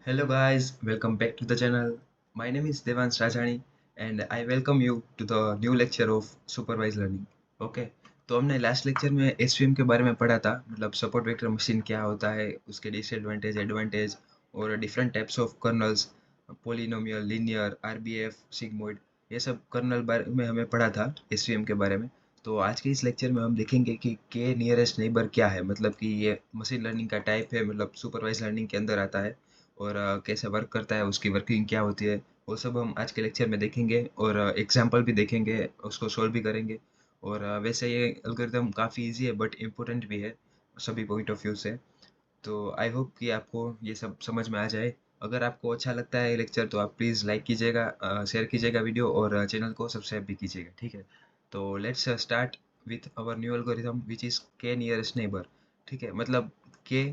Hello guys, welcome back to the channel. My name is Devans Rajani and I welcome you to the new lecture of supervised learning. Okay तो हमने last lecture में SVM के बारे में पढ़ा था मतलब सपोर्ट वेक्टर मशीन क्या होता है उसके डिसएडवांटेज एडवांटेज और different types of colonel's polynomial linear RBF sigmoid ये सब कर्नल बारे में हमें पढ़ा था एसवीएम के बारे में। तो आज के इस लेक्चर में हम देखेंगे कि के नियरेस्ट नेबर क्या है मतलब कि ये मशीन लर्निंग का टाइप है मतलब सुपरवाइज लर्निंग के अंदर आता है और कैसे वर्क करता है उसकी वर्किंग क्या होती है वो सब हम आज के लेक्चर में देखेंगे और एग्जाम्पल भी देखेंगे उसको सोल्व भी करेंगे। और वैसे ये एल्गोरिदम काफ़ी इजी है बट इम्पोर्टेंट भी है सभी पॉइंट ऑफ व्यू से। तो आई होप कि आपको ये सब समझ में आ जाए। अगर आपको अच्छा लगता है ये लेक्चर तो आप प्लीज़ लाइक कीजिएगा शेयर कीजिएगा वीडियो और चैनल को सब्सक्राइब भी कीजिएगा ठीक है। तो let's start with our new algorithm which is के नियरेस्ट नेबर। ठीक है मतलब के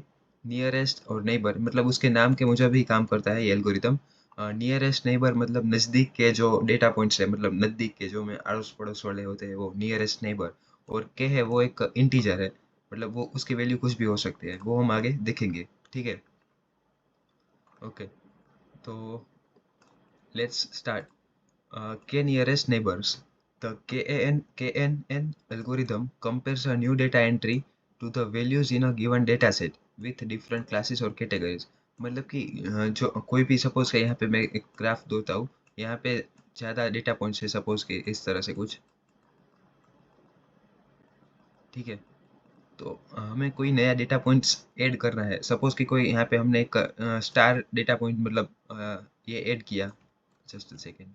नियरेस्ट और नेबर मतलब उसके नाम के मुजब ही काम करता है ये एल्गोरिथम। नियरेस्ट नेबर मतलब नज़दीक के जो डेटा पॉइंट्स है मतलब नज़दीक के जो में अड़ोस पड़ोस वाले होते हैं वो नियरेस्ट नेबर। और के है वो एक इंटीजर है मतलब वो उसकी वैल्यू कुछ भी हो सकती है वो हम आगे देखेंगे ठीक है। ओके तो let's start. K nearest neighbors. The KNN algorithm compares a new data entry to the values in a given data set with different classes or categories. मतलब कि जो कोई भी सपोज के यहाँ पे मैं एक ग्राफ देता हूँ यहाँ पे ज़्यादा डेटा पॉइंट्स है सपोज के इस तरह से कुछ ठीक है। तो हमें कोई नया डेटा पॉइंट्स ऐड करना है सपोज कि कोई यहाँ पे हमने एक स्टार डेटा पॉइंट मतलब ये ऐड किया। जस्ट सेकेंड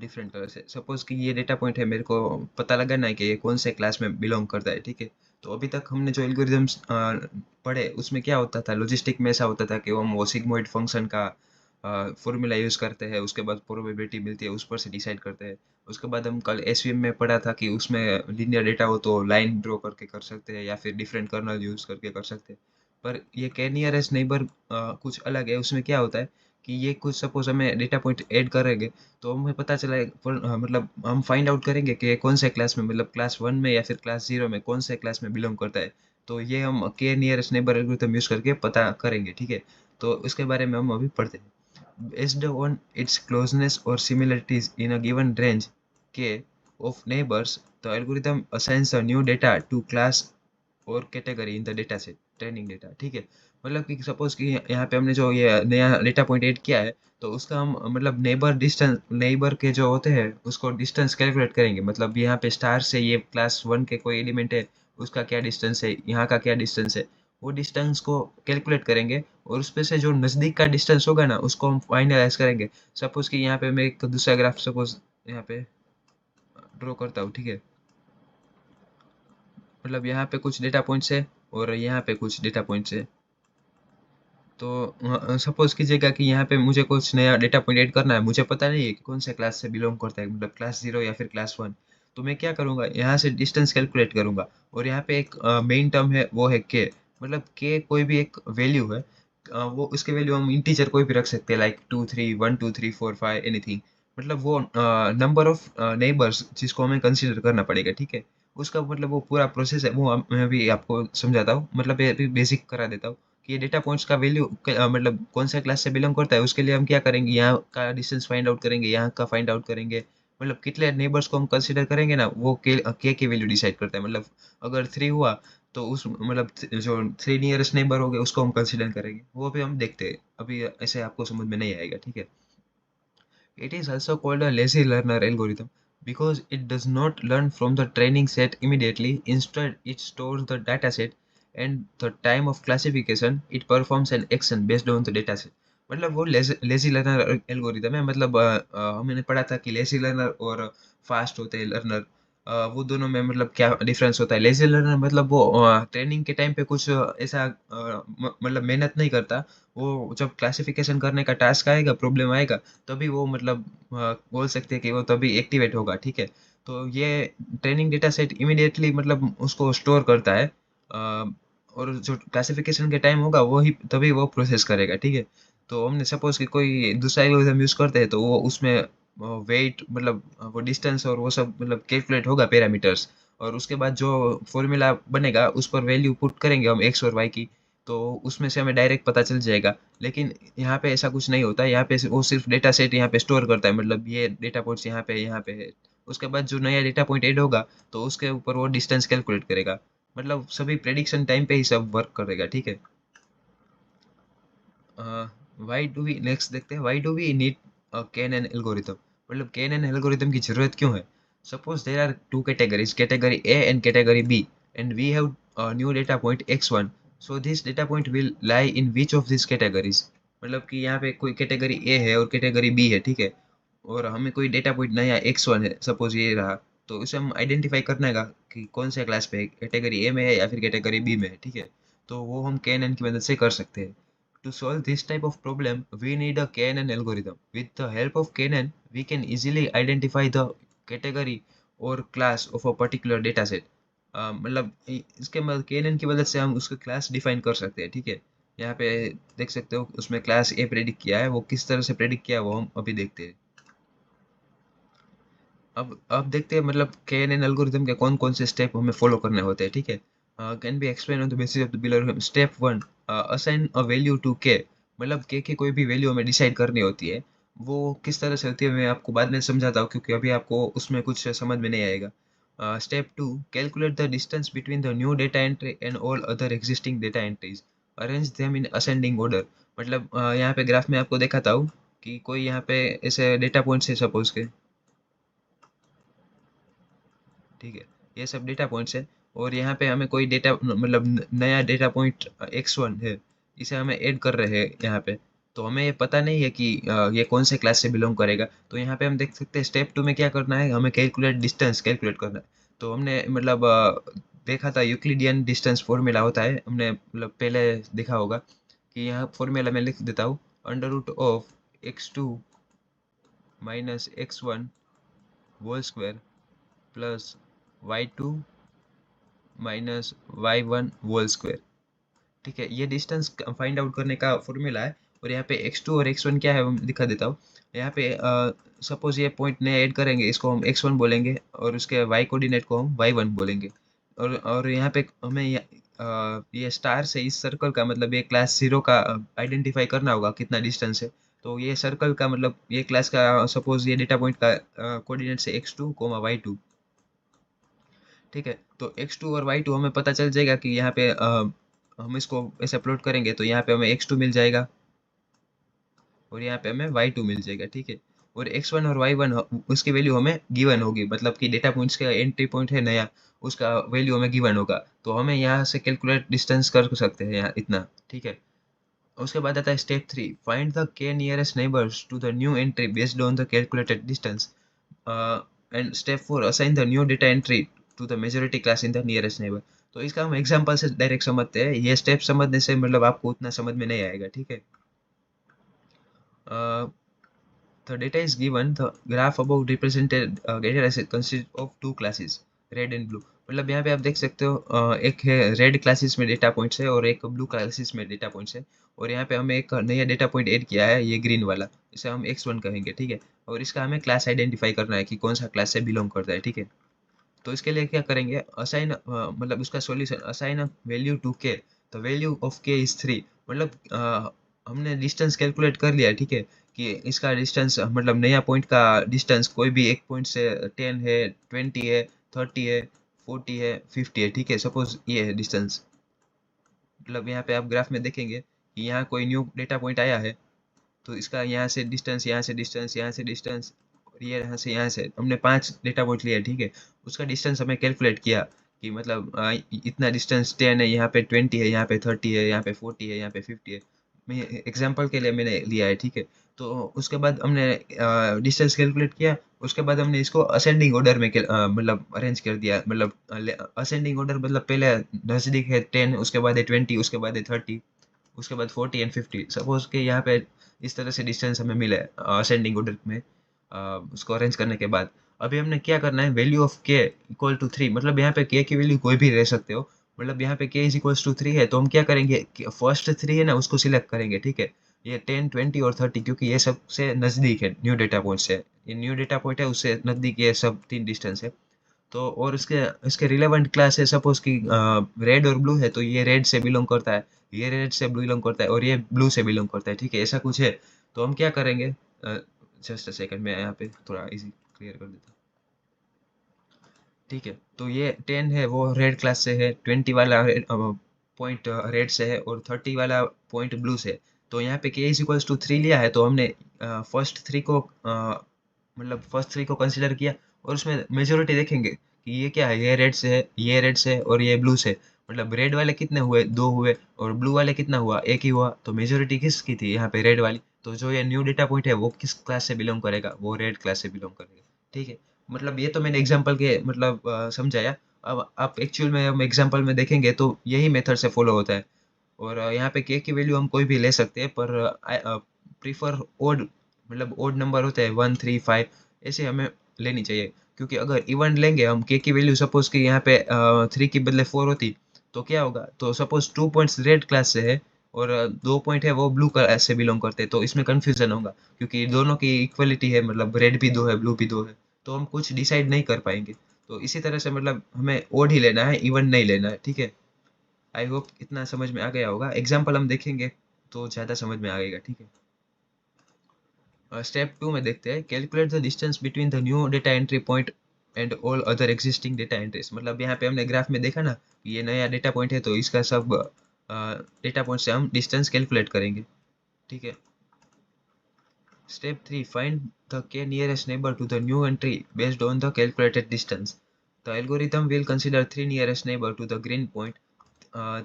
डिफरेंट कलर से सपोज कि ये डेटा पॉइंट है मेरे को पता लगाना है कि ये कौन से क्लास में बिलोंग करता है ठीक है। तो अभी तक हमने जो एल्गोरिदम्स पढ़े उसमें क्या होता था लॉजिस्टिक में ऐसा होता था कि हम वो सिग्मोइड फंक्शन का फॉर्मूला यूज़ करते हैं उसके बाद प्रोबेबिलिटी मिलती है उस पर से डिसाइड करते हैं। उसके बाद हम कल एसवीएम में पढ़ा था कि उसमें लीनियर डेटा हो तो लाइन ड्रॉ करके कर सकते हैं या फिर डिफरेंट कर्नल यूज़ करके कर सकते हैं। पर ये के नियरेस्ट नेबर कुछ अलग है उसमें क्या होता है कि ये कुछ सपोज हमें डेटा पॉइंट ऐड करेंगे तो हमें पता चला मतलब हम फाइंड आउट करेंगे कि कौन से क्लास में मतलब क्लास 1 में या फिर क्लास 0 में कौन से क्लास में बिलोंग करता है। तो ये हम के नियरेस्ट नेबर एल्गोरिथम यूज़ करके पता करेंगे ठीक है। तो इसके बारे में हम अभी पढ़ते हैं। Based on its closeness or similarities in a given range K of neighbors, the algorithm assigns a new data to class और category in the data set training data ठीक है। मतलब कि सपोज कि यहाँ पे हमने जो ये नया डेटा पॉइंट ऐड किया है तो उसका हम मतलब नेबर के जो होते हैं उसको डिस्टेंस कैलकुलेट करेंगे मतलब यहाँ पे स्टार से ये क्लास 1 के कोई एलिमेंट है उसका क्या डिस्टेंस है यहाँ का क्या डिस्टेंस है वो डिस्टेंस को कैलकुलेट करेंगे और उसपे से जो नज़दीक का डिस्टेंस होगा ना उसको हम फाइनलाइज करेंगे। सपोज कि यहाँ पे मैं एक दूसरा ग्राफ सपोज यहाँ पे ड्रॉ करता हूँ ठीक है। मतलब यहाँ पे कुछ डेटा पॉइंट्स है और यहाँ पे कुछ डेटा पॉइंट्स है। तो सपोज कीजिएगा कि यहाँ पे मुझे कुछ नया डेटा पॉइंट ऐड करना है मुझे पता नहीं है कि कौन से क्लास से बिलोंग करता है मतलब क्लास 0 या फिर क्लास 1। तो मैं क्या करूँगा यहाँ से डिस्टेंस कैलकुलेट करूँगा और यहाँ पे एक मेन टर्म है वो है के मतलब के कोई भी एक वैल्यू है वो उसके वैल्यू हम इंटीजर कोई भी रख सकते हैं लाइक 2 3 1 2 3 4 5 एनीथिंग। मतलब वो नंबर ऑफ नेबर्स जिसको हमें कंसिडर करना पड़ेगा ठीक है। उसका मतलब वो पूरा प्रोसेस है वो मैं अभी आपको समझाता हूँ मतलब ये अभी बेसिक करा देता हूँ कि ये डेटा पॉइंट्स का वैल्यू मतलब कौन सा क्लास से बिलोंग करता है उसके लिए हम क्या करेंगे यहाँ का डिस्टेंस फाइंड आउट करेंगे यहाँ का फाइंड आउट करेंगे। मतलब कितने नेबर्स को हम कंसीडर करेंगे ना वो के की वैल्यू डिसाइड करता है मतलब अगर 3 हुआ तो उस मतलब जो 3 नियरेस्ट नेबर हो गए उसको हम कंसीडर करेंगे वो भी हम देखते हैं अभी ऐसे आपको समझ में नहीं आएगा ठीक है। It is also called a lazy learner algorithm because it does not learn from the training set immediately. Instead, it stores the data set and the time of classification it performs an action based on the data set. मतलब वो lazy learner algorithm है मतलब हमने पढ़ा था कि lazy learner और fast होते हैं लर्नर वो दोनों में मतलब क्या डिफरेंस होता है। लेजी लर्नर मतलब वो ट्रेनिंग के टाइम पे कुछ ऐसा मतलब मेहनत नहीं करता। वो जब क्लासिफिकेशन करने का टास्क आएगा प्रॉब्लम आएगा तभी वो मतलब बोल सकते हैं कि वो तभी एक्टिवेट होगा ठीक है। तो ये ट्रेनिंग डेटा सेट इमीडिएटली मतलब उसको स्टोर करता है और जो क्लासिफिकेशन के टाइम होगा वो ही तभी वो प्रोसेस करेगा ठीक है। तो हमने सपोज कि कोई दूसरा एल्गोरिथम यूज़ करते हैं तो वो उसमें वेट मतलब वो डिस्टेंस और वो सब मतलब कैलकुलेट होगा पैरामीटर्स और उसके बाद जो फॉर्मूला बनेगा उस पर वैल्यू पुट करेंगे हम एक्स और वाई की। तो उसमें से हमें डायरेक्ट पता चल जाएगा। लेकिन यहाँ पे ऐसा कुछ नहीं होता, यहाँ पे वो सिर्फ डेटा सेट यहाँ पे स्टोर करता है, मतलब ये डेटा पॉइंट्स यहाँ पे है। उसके बाद जो नया डेटा पॉइंट ऐड होगा तो उसके ऊपर वो डिस्टेंस कैलकुलेट करेगा। मतलब सभी प्रेडिक्शन टाइम पे ही सब वर्क करेगा, ठीक है। वाई डू वी नेक्स्ट देखते हैं, why do we need KNN algorithm, मतलब KNN एल्गोरिथम की जरूरत क्यों है। Suppose there are two categories, category A and category B, and we have new data point x1, so this data point will lie in which of this categories. मतलब कि यहाँ पे कोई कैटेगरी ए है और कैटेगरी बी है, ठीक है। और हमें कोई डेटा पॉइंट नया x1 है, सपोज ये रहा। तो उसे हम आइडेंटिफाई करना है कि कौन से क्लास पे है, कैटेगरी ए में है या फिर कैटेगरी बी में है, ठीक है। तो वो हम KNN की मदद से कर सकते हैं। To solve this type of problem, we need a KNN algorithm. With the help of KNN, we can easily identify the category or class of a particular dataset. मतलब इसके मतलब KNN की मदद से हम उसका क्लास डिफाइन कर सकते हैं, ठीक है। यहाँ पे देख सकते हो उसमें क्लास ए प्रेडिक्ट किया है, वो किस तरह से प्रेडिक्ट किया है वो हम अभी देखते हैं। अब देखते हैं मतलब KNN एल्गोरिथम के कौन कौन से स्टेप हमें फॉलो करने होते हैं, ठीक है। Can be explain on the basis of the below. Step 1, assign a value to K, मतलब के की कोई भी वैल्यू हमें डिसाइड करनी होती है। वो किस तरह से होती है मैं आपको बाद में समझाता हूँ, क्योंकि अभी आपको उसमें कुछ समझ में नहीं आएगा। Step 2, calculate the distance between the new data entry and all other existing data entries, arrange them in ascending order. मतलब यहाँ पे ग्राफ में आपको दिखाता हूँ कि कोई यहाँ पे ऐसे डेटा पॉइंट्स है सपोज के, ठीक है। ये सब डेटा पॉइंट्स है और यहाँ पे हमें कोई डेटा मतलब नया डेटा पॉइंट x1 है, इसे हमें ऐड कर रहे हैं यहाँ पे। तो हमें ये पता नहीं है कि ये कौन से क्लास से बिलोंग करेगा। तो यहाँ पे हम देख सकते हैं स्टेप 2 में क्या करना है, हमें कैलकुलेट डिस्टेंस कैलकुलेट करना है। तो हमने मतलब देखा था यूक्लिडियन डिस्टेंस फॉर्मूला होता है, हमने मतलब पहले देखा होगा कि यहाँ फॉर्मूला मैं लिख देता हूँ, under root of x2 minus x1 whole square plus y2 minus y1 whole square, ठीक है। ये डिस्टेंस फाइंड आउट करने का फॉर्मूला है। और यहाँ पे x2 और x1 क्या है वो मैं दिखा देता हूँ। यहाँ पे सपोज ये पॉइंट नए ऐड करेंगे, इसको हम x1 बोलेंगे और उसके y कोऑर्डिनेट को हम y1 बोलेंगे। और यहाँ पे हमें ये स्टार से इस सर्कल का मतलब ये क्लास 0 का आइडेंटिफाई करना होगा कितना डिस्टेंस है। तो ये सर्कल का मतलब ये क्लास का सपोज ये डेटा पॉइंट का कोऑर्डिनेट से x2 y2, ठीक है। तो x2 और y2 हमें पता चल जाएगा कि यहाँ पे हम इसको ऐसे प्लॉट करेंगे तो यहाँ पे हमें x2 मिल जाएगा और यहाँ पे हमें y2 मिल जाएगा, ठीक है। और x1 और y1 उसकी वैल्यू हमें गिवन होगी, मतलब कि डेटा पॉइंट्स का एंट्री पॉइंट है नया, उसका वैल्यू हमें गिवन होगा। तो हमें यहाँ से कैलकुलेट डिस्टेंस कर सकते हैं यहाँ इतना, ठीक है। उसके बाद आता है step 3, find the k nearest neighbours to the new entry based on the calculated distance. And step 4, assign the new data entry to the majority class in the nearest neighbour. तो इसका हम एग्जांपल से direct समझते हैं, ये step समझने से मतलब आपको उतना समझ में नहीं आएगा, ठीक है। The data is given, the graph above represented data set consists of two classes, red and blue। मतलब यहाँ पे आप देख सकते हो एक है रेड क्लासेस में डेटा पॉइंट्स है और एक ब्लू क्लासेस में डेटा पॉइंट्स है। और यहाँ पे हमें एक नया डेटा पॉइंट ऐड किया है, ये ग्रीन वाला, इसे हम x1 कहेंगे, ठीक है। और इसका हमें क्लास आइडेंटिफाई करना है कि कौन सा क्लास से बिलोंग करता है, ठीक है। तो इसके लिए क्या करेंगे, असाइन मतलब उसका सॉल्यूशन, असाइन वैल्यू टू के, द वैल्यू ऑफ के इज 3। मतलब हमने डिस्टेंस कैलकुलेट कर लिया, ठीक है। कि इसका डिस्टेंस मतलब नया पॉइंट का डिस्टेंस कोई भी एक पॉइंट से 10 है, 20 है, 30 है, 40 है, 50 है, ठीक है। सपोज ये है डिस्टेंस, मतलब यहाँ पे आप ग्राफ में देखेंगे कि यहाँ कोई न्यू डेटा पॉइंट आया है, तो इसका यहाँ से डिस्टेंस, यहाँ से डिस्टेंस, यहाँ से डिस्टेंस, और ये यहाँ से हमने 5 डेटा पॉइंट लिया, ठीक है। उसका डिस्टेंस हमें कैलकुलेट किया कि मतलब इतना डिस्टेंस 10 है, यहाँ पे 20 है, यहाँ पे 30 है, यहाँ पे 40 है, यहाँ पे 50 है। मैं एग्जांपल के लिए मैंने लिया है, ठीक है। तो उसके बाद हमने डिस्टेंस कैलकुलेट किया। उसके बाद हमने इसको असेंडिंग ऑर्डर में मतलब अरेंज कर दिया, मतलब असेंडिंग ऑर्डर मतलब पहले नज़दीक है 10, उसके बाद है 20, उसके बाद है 30, उसके बाद 40 एंड 50। सपोज के यहाँ पे इस तरह से डिस्टेंस हमें मिला है असेंडिंग ऑर्डर में, उसको अरेंज करने के बाद अभी हमने क्या करना है, वैल्यू ऑफ के इक्वल टू 3। मतलब यहाँ पे के की वैल्यू कोई भी रह सकते हो, मतलब यहाँ पे के इज इक्वल टू 3 है तो हम क्या करेंगे, फर्स्ट 3 है ना उसको सिलेक्ट करेंगे, ठीक है। ये 10, 20 और 30 क्योंकि ये सबसे नज़दीक है न्यू डेटा पॉइंट से, ये न्यू डेटा पॉइंट है उससे नज़दीक ये सब 3 डिस्टेंस है। तो और इसके इसके रिलेवेंट क्लास है, सपोज कि रेड और ब्लू है तो ये रेड से बिलोंग करता है, ये रेड से बिलोंग करता है और ये ब्लू से बिलोंग करता है, ठीक है, ऐसा कुछ है। तो हम क्या करेंगे, जस्ट अ सेकंड, मैं यहाँ पे थोड़ा इजी क्लियर कर देता हूँ। ठीक है, तो ये 10 है वो रेड क्लास से है, 20 वाला पॉइंट रेड से है और 30 वाला पॉइंट ब्लू से है। तो यहाँ पे k इज इक्वल्स टू 3 लिया है, तो हमने फर्स्ट थ्री को मतलब फर्स्ट थ्री को कंसिडर किया और उसमें मेजोरिटी देखेंगे कि ये क्या है, ये रेड से है, ये रेड से है और ये ब्लू से है। मतलब रेड वाले कितने हुए, दो हुए, और ब्लू वाले कितना हुआ, एक ही हुआ। तो मेजोरिटी किसकी थी यहाँ पे, रेड वाली। तो जो ये न्यू डेटा पॉइंट है वो किस क्लास से बिलोंग करेगा, वो रेड क्लास से बिलोंग करेगा। ठीक है, मतलब ये तो मैंने एग्जांपल के मतलब समझाया। अब आप एक्चुअल में हम एग्जांपल में देखेंगे तो यही मेथड से फॉलो होता है। और यहाँ पे के की वैल्यू हम कोई भी ले सकते हैं, पर प्रीफर ओड, मतलब ओड नंबर होते हैं 1 3 5, ऐसे हमें लेनी चाहिए। क्योंकि अगर इवन लेंगे हम के की वैल्यू, सपोज कि यहाँ पे 3 की बदले 4 होती, तो क्या होगा, तो सपोज 2 पॉइंट्स रेड क्लास से है और 2 पॉइंट है वो ब्लू क्लास से बिलोंग करते हैं, तो इसमें कंफ्यूजन होगा क्योंकि दोनों की इक्वलिटी है, मतलब रेड भी दो है, ब्लू भी दो है, तो हम कुछ डिसाइड नहीं कर पाएंगे। तो इसी तरह से मतलब हमें ओड ही लेना है, इवन नहीं लेना है, ठीक है। आई होप इतना समझ में आ गया होगा, एग्जाम्पल हम देखेंगे तो ज़्यादा समझ में आ जाएगा, ठीक है। स्टेप 2 में देखते हैं, calculate the distance between the new data entry point and all other existing data entries. मतलब यहाँ पे हमने ग्राफ में देखा ना कि ये नया डेटा पॉइंट है, तो इसका सब डेटा पॉइंट से हम डिस्टेंस कैलकुलेट करेंगे, ठीक है। Step 3, find the k nearest neighbor to the new entry based on the calculated distance. The algorithm will consider 3 nearest neighbor to the green point,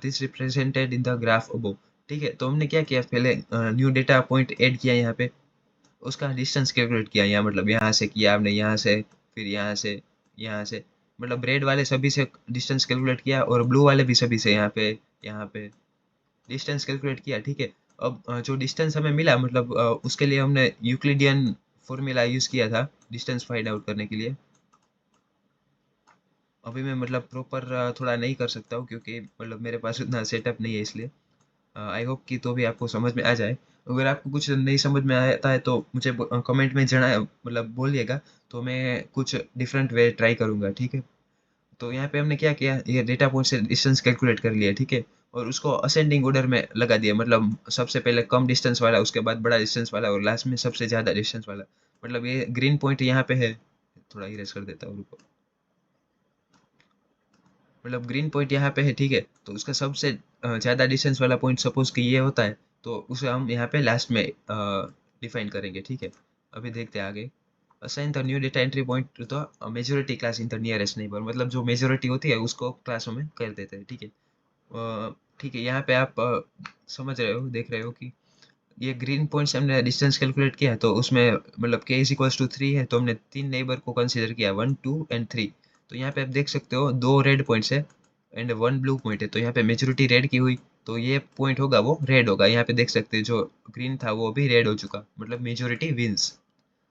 this represented in the graph above. ठीक है, तो हमने क्या किया, पहले new data point add किया यहाँ पे, उसका डिस्टेंस कैलकुलेट किया यहाँ, मतलब यहाँ से किया आपने, यहाँ से, फिर यहाँ से, यहाँ से, मतलब रेड वाले सभी से डिस्टेंस कैलकुलेट किया और ब्लू वाले भी सभी से, यहाँ पे डिस्टेंस कैलकुलेट किया, ठीक है। अब जो डिस्टेंस हमें मिला, मतलब उसके लिए हमने यूक्लिडियन फॉर्मूला यूज़ किया था डिस्टेंस फाइंड आउट करने के लिए। अभी मैं मतलब प्रॉपर थोड़ा नहीं कर सकता हूँ क्योंकि मतलब मेरे पास उतना सेटअप नहीं है, इसलिए आई होप कि तो भी आपको समझ में आ जाए। अगर आपको कुछ नहीं समझ में आता है तो मुझे कमेंट में जनाए, मतलब बोलिएगा, तो मैं कुछ डिफरेंट वे ट्राई करूँगा, ठीक है। तो यहाँ पे हमने क्या किया, ये डेटा पॉइंट से डिस्टेंस कैलकुलेट कर लिया, ठीक है, और उसको असेंडिंग ऑर्डर में लगा दिया, मतलब सबसे पहले कम डिस्टेंस वाला, उसके बाद बड़ा डिस्टेंस वाला और लास्ट में सबसे ज़्यादा डिस्टेंस वाला। मतलब ये ग्रीन पॉइंट यहाँ पे है, थोड़ा इरेज कर देता हूँ, रुको। मतलब ग्रीन पॉइंट यहाँ पे है, ठीक है, तो उसका सबसे ज़्यादा डिस्टेंस वाला पॉइंट सपोज कि ये होता है, तो उसे हम यहाँ पे लास्ट में डिफाइन करेंगे, ठीक है। अभी देखते हैं आगे। Assign the new data entry point two the majority class in the nearest neighbour, मतलब जो मेजोरिटी होती है उसको क्लासों में कर देते हैं, ठीक है। ठीक है, यहाँ पे आप समझ रहे हो, देख रहे हो कि ये ग्रीन पॉइंट से हमने डिस्टेंस कैलकुलेट किया, तो उसमें मतलब k इज इक्वल्स टू 3 है, तो हमने तीन नेबर को कंसीडर किया, 1 2 एंड 3। तो यहाँ पे आप देख सकते हो दो रेड पॉइंट्स है एंड वन ब्लू पॉइंट है, तो यहाँ पे मेजोरिटी रेड की हुई, तो ये पॉइंट होगा वो रेड होगा। यहाँ पे देख सकते हैं जो ग्रीन था वो भी रेड हो चुका, मतलब मेजोरिटी विंस।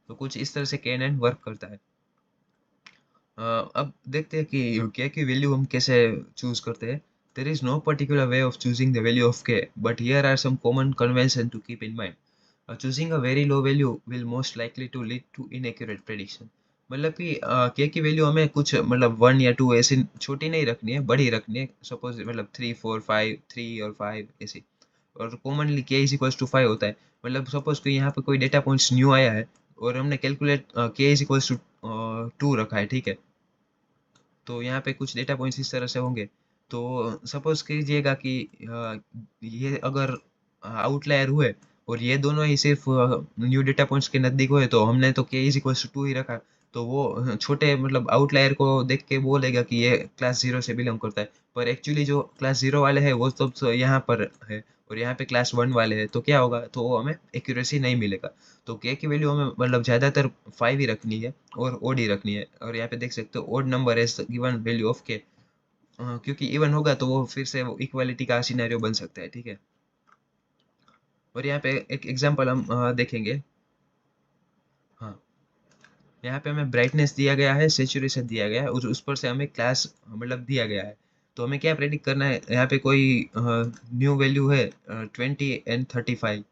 तो कुछ इस तरह से कैन एंड वर्क करता है। अब देखते हैं कि k की वैल्यू हम कैसे चूज करते हैं। There is no particular way of choosing the value of k, but here are some common convention to keep in mind. Choosing a very low value will most likely to lead to inaccurate prediction। मतलब कि k की value हमें कुछ मतलब 1 या 2 ऐसी छोटी नहीं रखनी है, बड़ी रखनी है, सपोज मतलब 3 4 5, 3 और 5 ऐसी। और commonly k is equals to 5 होता है। मतलब सपोज कि यहाँ पे कोई डेटा पॉइंट्स न्यू आया है और हमने calculate k is equals to 2 रखा है, ठीक है। तो यहाँ पे कुछ डेटा पॉइंट्स इस तरह से होंगे। तो सपोज कीजिएगा कि ये अगर आउटलायर हुए और ये दोनों ही सिर्फ न्यू डेटा पॉइंट्स के नज़दीक हुए, तो हमने तो k इज इक्वल टू 2 ही रखा। तो वो छोटे मतलब आउटलायर को देख के बोलेगा कि ये क्लास 0 से बिलोंग करता है, पर एक्चुअली जो क्लास 0 वाले हैं वो तो यहाँ पर है और यहाँ पे क्लास 1 वाले हैं, तो क्या होगा, तो वो हमें एक्यूरेसी नहीं मिलेगा। तो k की वैल्यू हमें मतलब ज़्यादातर 5 ही रखनी है और ओड ही रखनी है। और यहाँ पे देख सकते हो odd number as given value of K, क्योंकि इवन होगा तो वो फिर से वो इक्वालिटी का सिनेरियो बन सकता है, ठीक है। और यहाँ पे एक एग्जांपल हम देखेंगे। हाँ, यहाँ पे हमें ब्राइटनेस दिया गया है, सेचुरेशन दिया गया है और उस पर से हमें क्लास मतलब दिया गया है। तो हमें क्या प्रेडिक्ट करना है, यहाँ पे कोई न्यू वैल्यू है 20 एंड 35,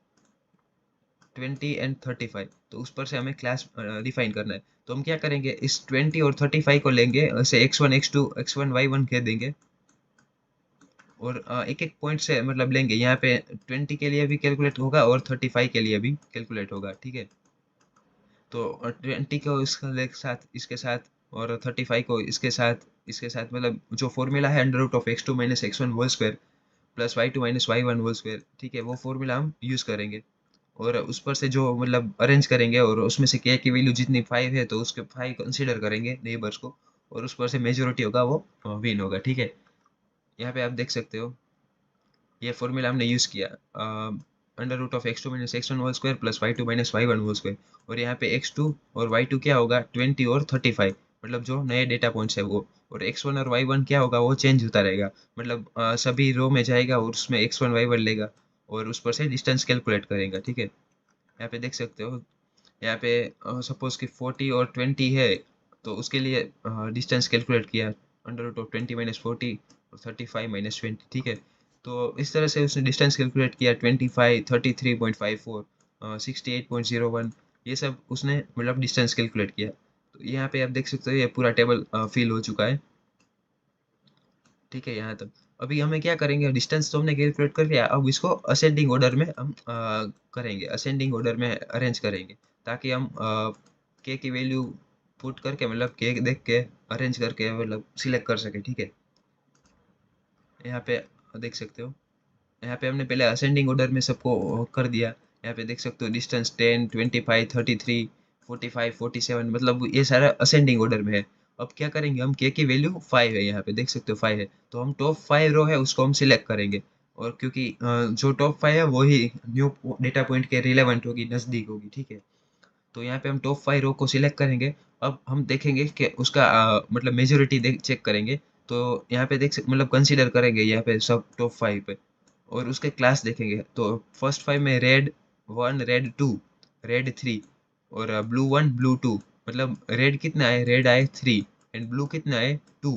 20 एंड 35, तो उस पर से हमें क्लास डिफाइन करना है। तो हम क्या करेंगे, इस 20 और 35 को लेंगे, ऐसे x1 x2 x1 y1 कह देंगे। और एक एक पॉइंट से मतलब लेंगे। यहाँ पे 20 के लिए भी कैलकुलेट होगा और 35 के लिए भी कैलकुलेट होगा, ठीक है। तो 20 को इसके साथ और 35 को इसके साथ मतलब जो फॉर्मूला है under root of x2 minus x1 whole square plus y2 minus y1 whole square, ठीक है, वो फॉर्मूला हम यूज करेंगे। और उस पर से जो मतलब अरेंज करेंगे और उसमें से k की वैल्यू जितनी 5 है तो उसके 5 कंसीडर करेंगे नेबर्स को, और उस पर से मेजोरिटी होगा वो विन होगा, ठीक है। यहाँ पे आप देख सकते हो ये फॉर्मूला हमने यूज किया, under root of x2 minus x1 whole square plus y2 minus y1 whole square. और यहाँ पे x2 और y2 क्या होगा, 20 और 35, मतलब जो नए डेटा पॉइंट्स है वो। और x1 और y1 क्या होगा, वो चेंज होता रहेगा, मतलब सभी रो में जाएगा और उसमें x1 y1 लेगा और उस पर से डिस्टेंस कैलकुलेट करेगा, ठीक है। यहाँ पे देख सकते हो, यहाँ पे सपोज कि 40 और 20 है तो उसके लिए डिस्टेंस कैलकुलेट किया, अंडर रूट ऑफ 20 माइनस 40 और 35 माइनस 20, ठीक है। तो इस तरह से उसने डिस्टेंस कैलकुलेट किया, 25, 33.54, 68.01, ये सब उसने मतलब डिस्टेंस कैलकुलेट किया। तो यहाँ पे आप देख सकते हो ये पूरा टेबल फिल हो चुका है, ठीक है, यहाँ तक। अभी हमें क्या करेंगे, डिस्टेंस तो हमने कैलकुलेट कर लिया, अब इसको असेंडिंग ऑर्डर में हम करेंगे, असेंडिंग ऑर्डर में अरेंज करेंगे, ताकि हम के की वैल्यू पुट करके मतलब के देख के अरेंज करके मतलब सिलेक्ट कर सके, ठीक है। यहाँ पे देख सकते हो, यहाँ पे हमने पहले असेंडिंग ऑर्डर में सबको कर दिया। यहाँ पे देख सकते हो डिस्टेंस 10, 25, 33, 45, 47, मतलब ये सारा असेंडिंग ऑर्डर में है। अब क्या करेंगे, हम के की वैल्यू 5 है, यहाँ पे देख सकते हो 5 है, तो हम टॉप 5 रो है उसको हम सिलेक्ट करेंगे। और क्योंकि जो टॉप 5 है वही न्यू डेटा पॉइंट के रिलेवेंट होगी, नज़दीक होगी, ठीक है। तो यहाँ पे हम टॉप 5 रो को सिलेक्ट करेंगे। अब हम देखेंगे कि उसका मतलब मेजोरिटी चेक करेंगे। तो यहाँ पे मतलब कंसीडर करेंगे यहाँ पे सब टॉप 5 पे, और उसके क्लास देखेंगे। तो फर्स्ट 5 में रेड 1, रेड 2, रेड 3 और ब्लू 1, ब्लू 2, मतलब रेड कितना है, रेड आए 3 एंड ब्लू कितना है 2।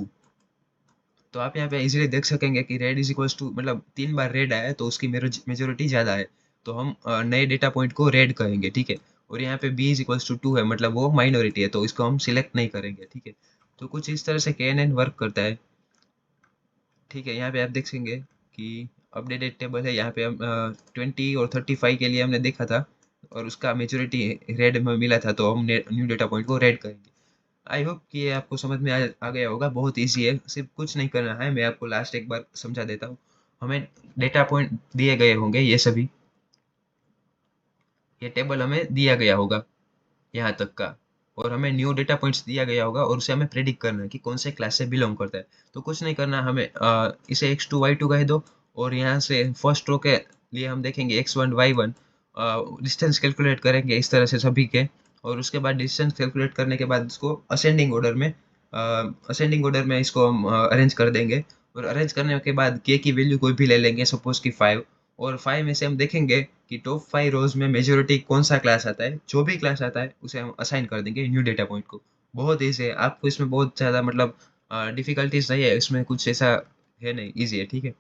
तो आप यहाँ पे इजीली देख सकेंगे कि रेड इज इक्वल्स टू, मतलब 3 बार रेड आया है तो उसकी मेजोरिटी ज़्यादा है, तो हम नए डेटा पॉइंट को रेड कहेंगे, ठीक है। और यहाँ पे बी इज इक्वल्स टू 2 है, मतलब वो माइनॉरिटी है तो इसको हम सिलेक्ट नहीं करेंगे, ठीक है। तो कुछ इस तरह से KNN वर्क करता है, ठीक है। यहाँ पे आप देख सकेंगे कि अपडेटेड टेबल है, यहाँ पे हम 20 और 35 के लिए हमने देखा था और उसका मेजोरिटी रेड में मिला था, तो हम न्यू डेटा पॉइंट को रेड करेंगे। आई होप कि ये आपको समझ में आ गया होगा, बहुत इजी है, सिर्फ कुछ नहीं करना है। मैं आपको लास्ट एक बार समझा देता हूँ। हमें डेटा पॉइंट दिए गए होंगे, ये सभी, ये टेबल हमें दिया गया होगा यहाँ तक का, और हमें न्यू डेटा पॉइंट्स दिया गया होगा और उसे हमें प्रेडिक्ट करना है कि कौन से क्लास से बिलोंग करता है। तो कुछ नहीं करना हमें, इसे x2 y2 कह दो, और यहाँ से फर्स्ट रो के लिए हम देखेंगे x1 y1, डिस्टेंस कैलकुलेट करेंगे इस तरह से सभी के। और उसके बाद डिस्टेंस कैलकुलेट करने के बाद इसको असेंडिंग ऑर्डर में इसको हम अरेंज कर देंगे। और अरेंज करने के बाद के की वैल्यू कोई भी ले लेंगे, सपोज कि 5, और 5 में से हम देखेंगे कि टॉप 5 रोज में मेजोरिटी कौन सा क्लास आता है, जो भी क्लास आता है उसे हम असाइन कर देंगे न्यू डेटा पॉइंट को। बहुत ईजी है, आपको इसमें बहुत ज़्यादा मतलब डिफिकल्टीज नहीं है, इसमें कुछ ऐसा है नहीं, ईजी है, ठीक है।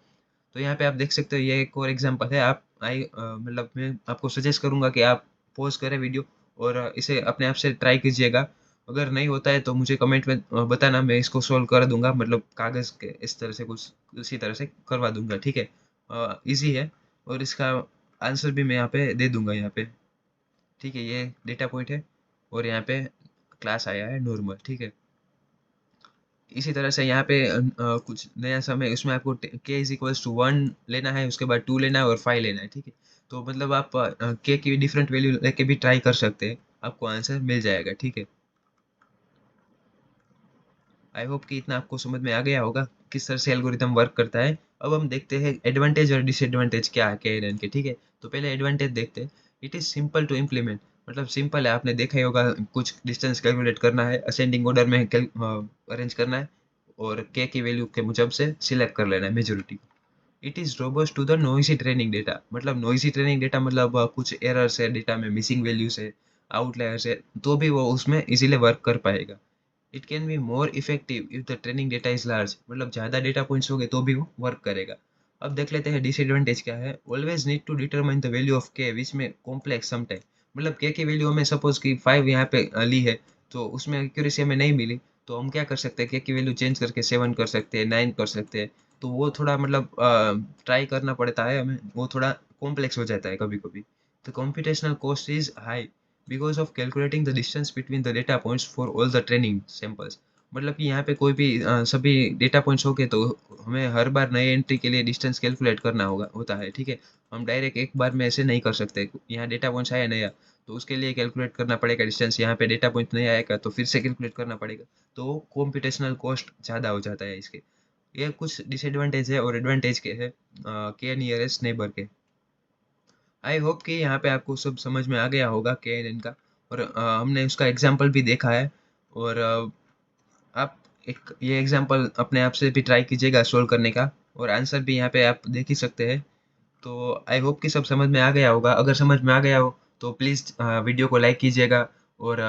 तो यहाँ पे आप देख सकते हो ये एक और एग्जांपल है। मतलब मैं आपको सजेस्ट करूंगा कि आप पॉज करें वीडियो और इसे अपने आप से ट्राई कीजिएगा। अगर नहीं होता है तो मुझे कमेंट में बताना, मैं इसको सॉल्व कर दूंगा, मतलब कागज़ के इस तरह से कुछ इसी तरह से करवा दूंगा, ठीक है। इजी है, और इसका आंसर भी मैं यहाँ पे दे दूंगा यहाँ पे, ठीक है। ये डेटा पॉइंट है और यहाँ पे क्लास आया है नॉर्मल, ठीक है। इसी तरह से यहाँ पे कुछ नया समय उसमें आपको के इज इक्वल्स टू 1 लेना है, उसके बाद 2 लेना है और 5 लेना है, ठीक है। तो मतलब आप के की डिफरेंट वैल्यू लेके भी ट्राई कर सकते हैं, आपको आंसर मिल जाएगा, ठीक है। आई होप कि इतना आपको समझ में आ गया होगा किस तरह से एल्गोरिथम वर्क करता है। अब हम देखते हैं एडवांटेज और डिसएडवांटेज क्या है KNN के, ठीक है। तो पहले एडवांटेज देखते हैं। It is simple to implement, मतलब सिंपल है, आपने देखा ही होगा, कुछ डिस्टेंस कैलकुलेट करना है, असेंडिंग ऑर्डर में अरेंज करना है और के की वैल्यू के मुजब से सिलेक्ट कर लेना है majority. It is robust to the noisy training data, मतलब नॉइसी ट्रेनिंग डेटा मतलब कुछ एरर्स है डेटा में, मिसिंग वैल्यूज है, आउटलायर्स है, तो भी वो उसमें इजीली वर्क कर पाएगा। It can be more effective if the training data is large, मतलब ज़्यादा डेटा पॉइंट्स हो गए तो भी वो वर्क करेगा। अब देख लेते हैं डिसएडवांटेज क्या है। Always need to determine the value of K which में कॉम्प्लेक्स सम टाइम, मतलब के की वैल्यू हमें सपोज कि 5 यहाँ पे ली है, तो उसमें एक्यूरेसी हमें नहीं मिली, तो हम क्या कर सकते हैं, के की वैल्यू चेंज करके 7 कर सकते हैं, 9 कर सकते हैं। तो वो थोड़ा मतलब ट्राई करना पड़ता है हमें, वो थोड़ा कॉम्प्लेक्स हो जाता है कभी-कभी। The computational cost is high because of calculating the distance between the data points for all the training samples। मतलब कि यहाँ पे कोई भी सभी डेटा पॉइंट्स हो गए तो हमें हर बार नए एंट्री के लिए डिस्टेंस कैलकुलेट करना होता है, ठीक है। हम डायरेक्ट एक बार में ऐसे नहीं कर सकते। यहाँ डेटा पॉइंट्स आया नया, तो उसके लिए कैलकुलेट करना पड़ेगा डिस्टेंस। यहाँ पे डेटा पॉइंट नहीं आएगा तो फिर से कैलकुलेट करना पड़ेगा। तो कॉम्पिटिशनल कॉस्ट ज़्यादा हो जाता है इसके। ये कुछ डिसएडवांटेज है और एडवांटेज के है के नियरेस्ट नेबर के। आई होप कि यहाँ पे आपको सब समझ में आ गया होगा KNN का। और हमने उसका एग्जाम्पल भी देखा है। और आप एक ये एग्जाम्पल अपने आप से भी ट्राई कीजिएगा सोल्व करने का, और आंसर भी यहाँ पे आप देख ही सकते हैं। तो आई होप कि सब समझ में आ गया होगा। अगर समझ में आ गया हो तो प्लीज़ वीडियो को लाइक कीजिएगा और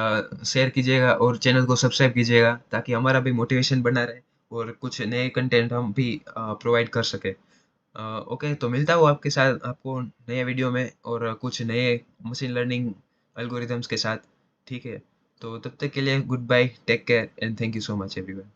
शेयर कीजिएगा और चैनल को सब्सक्राइब कीजिएगा, ताकि हमारा भी मोटिवेशन बना रहे और कुछ नए कंटेंट हम भी प्रोवाइड कर सके। ओके, तो मिलता हूँ आपके साथ आपको नए वीडियो में और कुछ नए मशीन लर्निंग एल्गोरिदम्स के साथ, ठीक है। तो तब तक के लिए goodbye, take care and thank you so much everyone.